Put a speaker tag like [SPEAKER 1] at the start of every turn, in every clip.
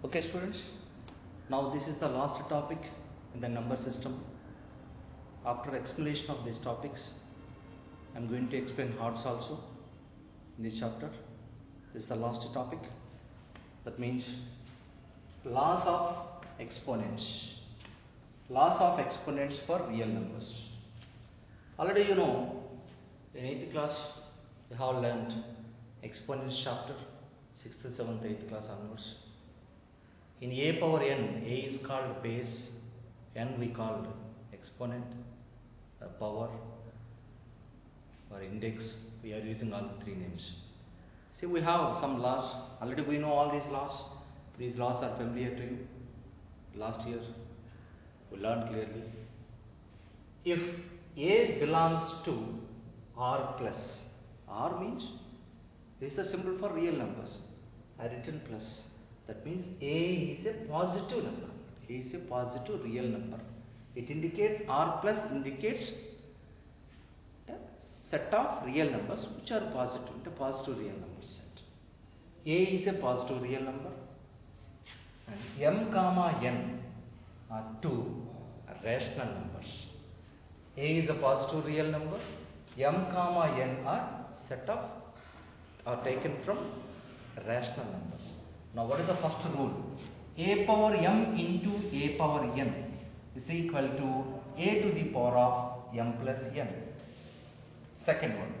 [SPEAKER 1] Okay students, now this is the last topic in the number system. After explanation of these topics, I am going to explain odds also in this chapter. This is the last topic. That means laws of exponents. Laws of exponents for real numbers. Already you know, in 8th class we have learnt exponents chapter, 6th, 7th, 8th class onwards. In a power n, a is called base, n we called exponent, power or index. We are using all three names. See, we have some laws. Already we know all these laws. These laws are familiar to you. Last year we learned clearly. If a belongs to r plus, r means this is the symbol for real numbers. I written plus. That means a is a positive number. A is a positive real number. It indicates r plus indicates a set of real numbers which are positive. The positive real number set. A is a positive real number, and m comma n are two rational numbers. A is a positive real number. M comma n are set of are taken from rational numbers. Now what is the first rule? A power m into a power n is equal to a to the power of m plus n. Second one,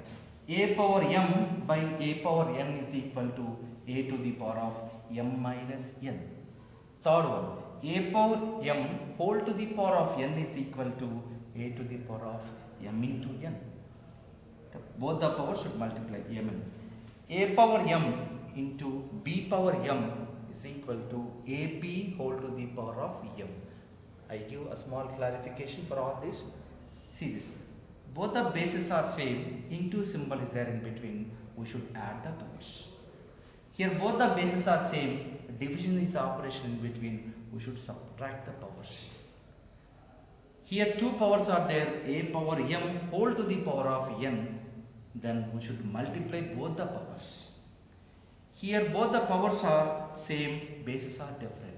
[SPEAKER 1] a power m by a power n is equal to a to the power of m minus n. Third one, a power m whole to the power of n is equal to a to the power of m into n. Both the powers should multiply mn. A power m into b power m is equal to ab whole to the power of m. I give a small clarification for all this. See this. Both the bases are same. Into symbol is there in between. We should add the powers. Here both the bases are same. Division is the operation in between. We should subtract the powers. Here two powers are there. A power m whole to the power of n. Then we should multiply both the powers. Here both the powers are same, bases are different.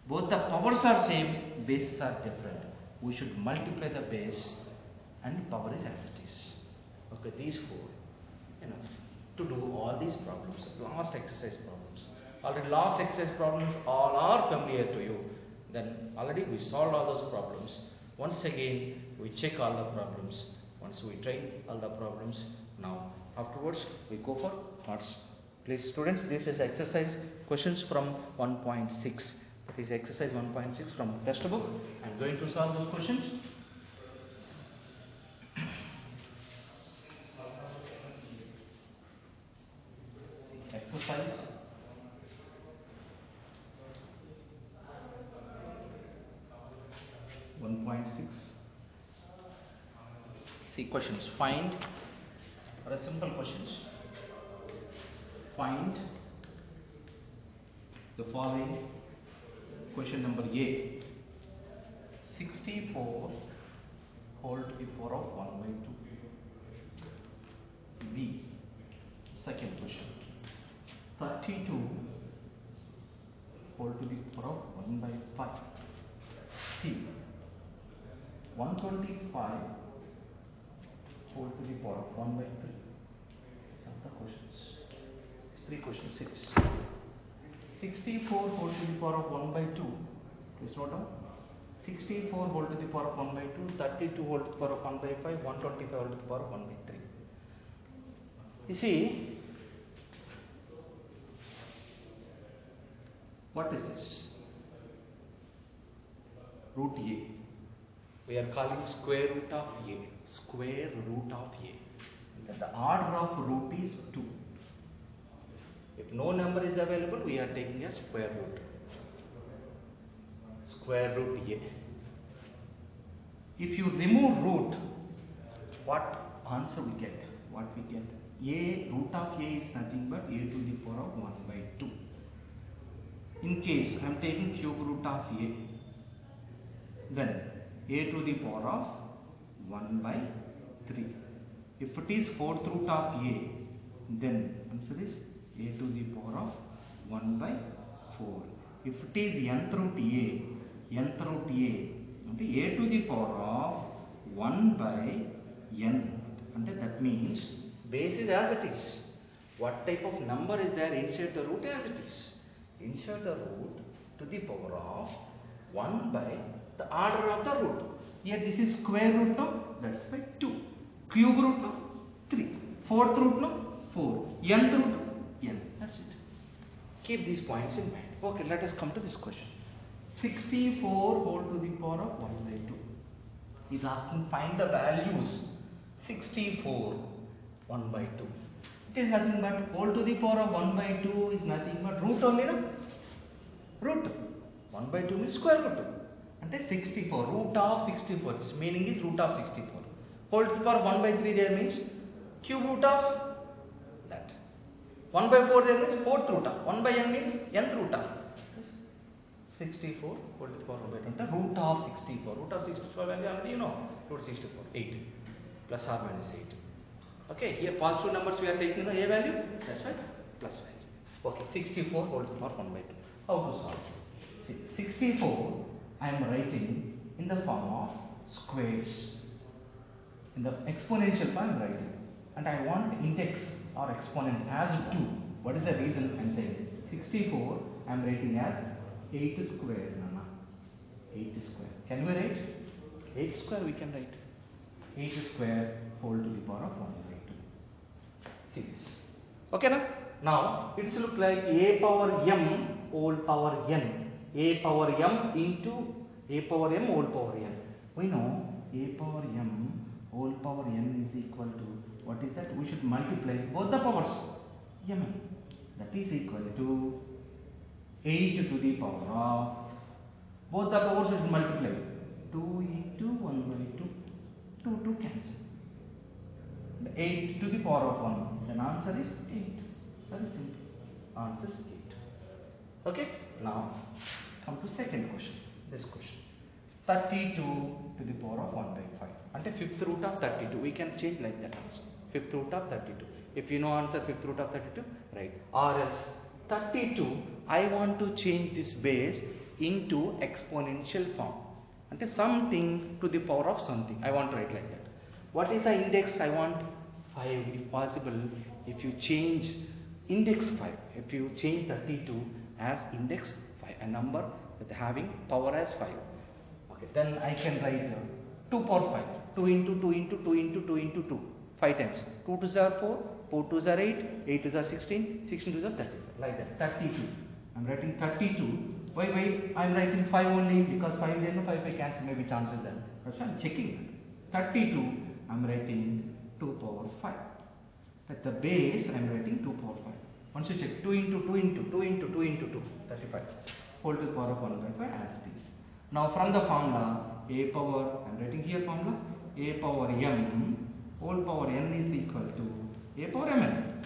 [SPEAKER 1] Both the powers are same, bases are different. We should multiply the base and power is as it is. Okay, these four, to do all these problems, last exercise problems. Already last exercise problems all are familiar to you. Then already we solved all those problems. Once again we check all the problems. Once we try all the problems, now afterwards we go for odds. Please students, this is exercise questions from 1.6. That is exercise 1.6 from textbook. I am going to solve those questions. Exercise 1.6. See questions. Find, or a simple questions. Find the following. Question number A. 64 whole to the power of 1 by 2. B. Second question. 32 whole to the power of 1 by 5. C. 125 whole to the power of 1 by 3. These are the questions. 3 questions. 6. 64 whole to the power of 1 by 2. Please note down. 64 whole to the power of 1 by 2, 32 whole to the power of 1 by 5, 125 whole to the power of 1 by 3. You see, what is this? Root A. We are calling square root of A. Square root of A. And the order of root is 2. If no number is available, we are taking a square root. Square root A. If you remove root, what answer we get? What we get? A root of A is nothing but A to the power of 1 by 2. In case I am taking cube root of A, then A to the power of 1 by 3. If it is fourth root of A, then answer is A to the power of 1 by 4.
[SPEAKER 2] if it is nth root a to the power of 1 by n, and that means
[SPEAKER 1] base is as it is. What type of number is there inside the root as it is? Inside the root to the power of 1 by the order of the root.
[SPEAKER 2] Here this is square root now, that's by 2. Cube root now, 3. Fourth root now, 4. Nth root now, n. That's it.
[SPEAKER 1] Keep these points in mind. Okay, let us come to this question.
[SPEAKER 2] 64 whole to the power of 1 by 2.
[SPEAKER 1] He's asking find the values. 64 1 by 2.
[SPEAKER 2] It is nothing but whole to the power of 1 by 2 is nothing but root only, no?
[SPEAKER 1] Root. 1 by 2 means square root.
[SPEAKER 2] And 64.
[SPEAKER 1] Root of 64. Its meaning is root of 64. Whole to the power 1 by 3 there means cube root of that. 1 by 4 there means fourth root of. 1 by n means nth root of. 64 whole to the power 1 by 20. Root of 64. Root of 64 value already you know. Root 64. 8. Plus or minus 8. Okay. Here positive numbers we are taking the a value. That's why plus value. Okay. 64 whole to the power 1 by 2. How to solve?
[SPEAKER 2] See, 64 I am writing in the form of squares. In the exponential form I am writing. And I want index or exponent as 2. What is the reason I am saying? 64 I am writing as 8 square, Nana. 8 square. Can we write?
[SPEAKER 1] 8 square we can write.
[SPEAKER 2] 8 square whole to the power of 1 by 2. See this.
[SPEAKER 1] Okay, na? Now it will look like a power m whole power n. A power m into a power m whole power n.
[SPEAKER 2] We know a power m whole power n is equal to, what is that? We should multiply both the powers. m. That is equal to 8 to the power of, both the powers we should multiply. 2 into 1 by 2. 2 cancel. 8 to the power of 1. Then answer is 8. Very simple. Answer is 8.
[SPEAKER 1] Okay. Now
[SPEAKER 2] come to second question.
[SPEAKER 1] this question.
[SPEAKER 2] 32 to the power of 1 by 5.
[SPEAKER 1] Ante fifth root of 32. We can change like that also. Fifth root of 32. If you know answer fifth root of 32, right? Or else 32. I want to change this base into exponential form. Ante something to the power of something. I want to write like that. What is the index? I want 5 if possible. If you change index 5, if you change 32 as index 5, a number with having power as 5. Okay, then I can write 2 power 5. 2 into 2 into 2 into 2 into 2. 5 times. 2 2s are 4, 4 2s are 8, 8 2s are 16, 16 2s are 35. Like that.
[SPEAKER 2] 32. I am writing 32. Why? I am writing 5 only because 5 then 5 I cancel, maybe chances then. That's why I am checking. 32 I am writing 2 power 5. At the base I am writing 2 power 5. Once you check 2 into 2 into 2 into 2 into 2, 35. Whole to the power of 1 by 5 as it is. Now from the formula a power, I am writing here formula, a power m whole power n is equal to a power mn.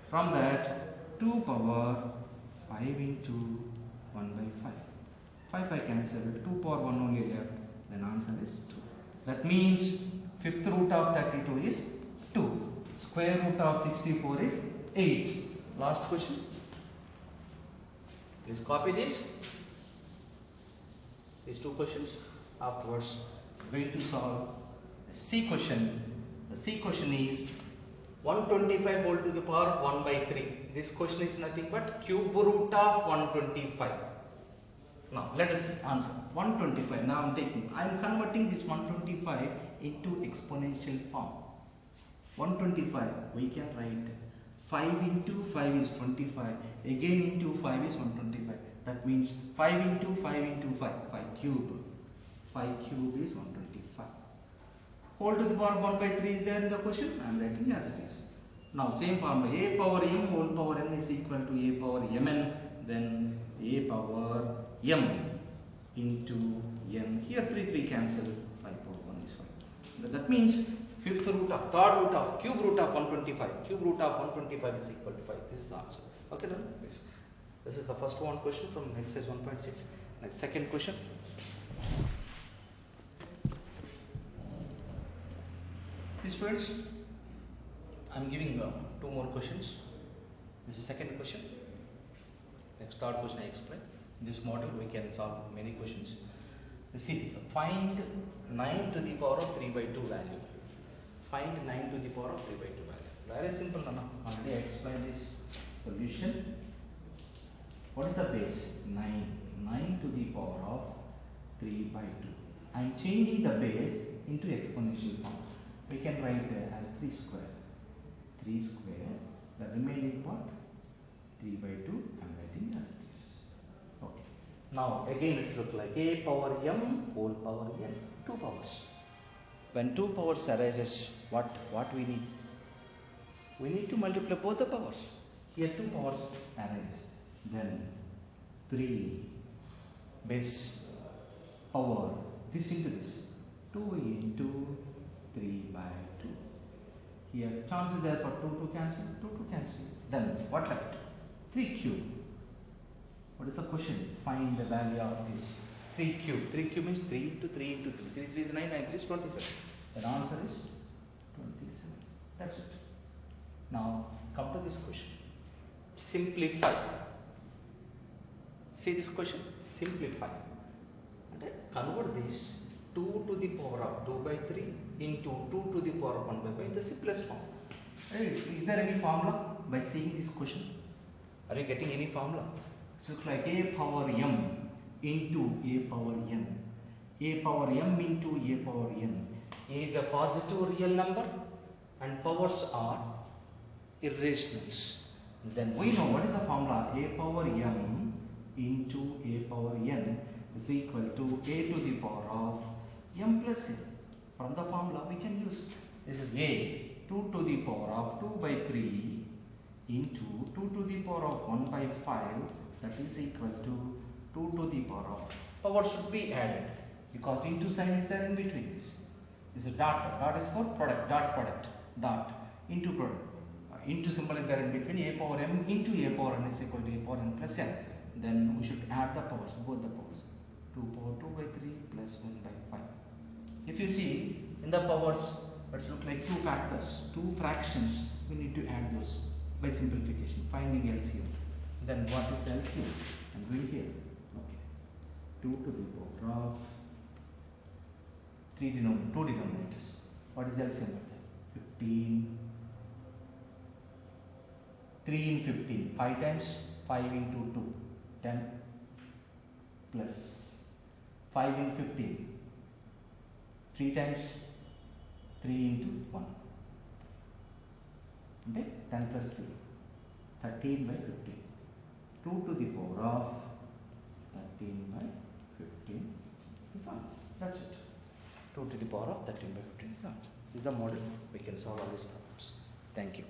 [SPEAKER 2] From that 2 power 5 into 1 by 5. 5 I cancel, 2 power 1 only left, then answer is 2. That means fifth root of 32 is 2. Square root of 64 is 8.
[SPEAKER 1] Last question. Please copy this. These two questions. Afterwards,
[SPEAKER 2] we are going to solve the C question. The C question is
[SPEAKER 1] 125 whole to the power of 1 by 3. This question is nothing but cube root of 125. Now let us answer.
[SPEAKER 2] 125. Now I am converting this 125 into exponential form. 125 we can write 5 into 5 is 25, again into 5 is 125. That means 5 into 5 into 5, 5 cube. 5 cube is 125. Whole to the power of 1 by 3 is there in the question. I am writing as it is. Now same formula, a power m whole power n is equal to a power mn, then a power m into n. Here 3 cancel, 5 power 1 is 5. That means
[SPEAKER 1] fifth root of, third root of, cube root of 125. Cube root of 125 is equal to 5. This is the answer. Okay, done. This is the first one question from exercise 1.6. Next, second question. See students, I am giving 2 more questions. This is second question. Next third question I explain. In this model we can solve many questions. See this. Find 9 to the power of 3 by 2 value. Find 9 to the power of 3 by 2 value. Very simple, Nana. Already I explained this solution. What is the base? 9. 9 to the power of 3 by 2. I am changing the base into exponential form. We can write as 3 square. 3 square. The remaining part 3 by 2. I am writing as this. Okay. Now again it's look like a power m whole power n. 2 powers. When 2 powers arises, what we need? We need to multiply both the powers. Here 2 powers arise. Then 3 base power this into this. 2 into 3 by 2. Here chance is there for 2 to cancel, 2 to cancel. Then what left? 3 cube. What is the question? Find the value of this 3 cube. 3 cube means 3 into 3 into 3. 3 3 is 9, 9 3 is 27. The answer is 27. That's it. Now come to this question. Simplify. See this question? Simplify. And convert this 2 to the power of 2 by 3 into 2 to the power of 1 by 5 in the simplest form. Is there any formula by seeing this question? Are you getting any formula? So it's like a power m into a power n. A power m into a power n. A is a positive real number and powers are irrationals. Then we know what is the formula. A power m into a power n is equal to a to the power of m plus n. From the formula we can use this is a 2 to the power of 2 by 3 into 2 to the power of 1 by 5, that is equal to 2 to the power of, power should be added because into sign is there in between this. This is dot. Dot is for product. Dot product. Dot into product. Into symbol is there in between. A power m into a power n is equal to a power n plus n. Then we should add the powers, both the powers. 2 power 2 by 3 plus 1 by 5. If you see in the powers, let's look like 2 factors, 2 fractions. We need to add those by simplification, finding LCM. Then what is LCM? I'm going here. Okay. 2 to the power of 2 denominators. What is LCM? 15. 3 in 15. 5 times 5 into 2. 10 plus 5 in 15. 3 times 3 into 1. Okay? 10 plus 3. 13 by 15. 2 to the power of 13 by 15 is answer. That's it. 2 to the power of 13 by 15 is answer. This is the model. We can solve all these problems. Thank you.